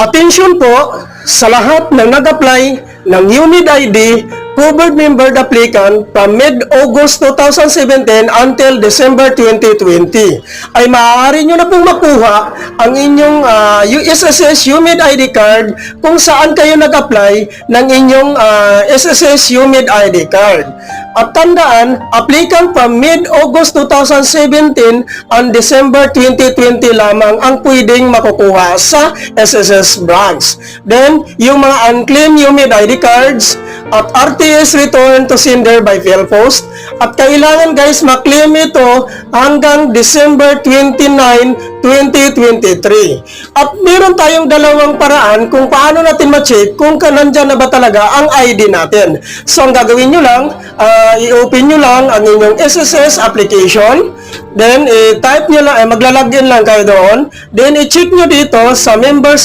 Atensyon po sa lahat ng nag-apply ng UNID ID covered member applicant from mid-August 2017 until December 2020 ay maaari nyo na pong makuha ang inyong USSS UMID ID card kung saan kayo nag-apply ng inyong SSS UMID ID card. At tandaan, applicant from mid-August 2017 and December 2020 lamang ang pwedeng makukuha sa SSS branch. Then, yung mga unclaimed UMID ID cards at RTS return to sender by PhilPost. At kailangan guys maklaim ito hanggang December 29, 2023. At meron tayong dalawang paraan kung paano natin ma-check kung nandyan na ba talaga ang ID natin. So, ang gagawin nyo lang, i-open nyo lang ang inyong SSS application. Then, i-type nyo lang, maglalagin lang kayo doon. Then, i-check nyo dito sa members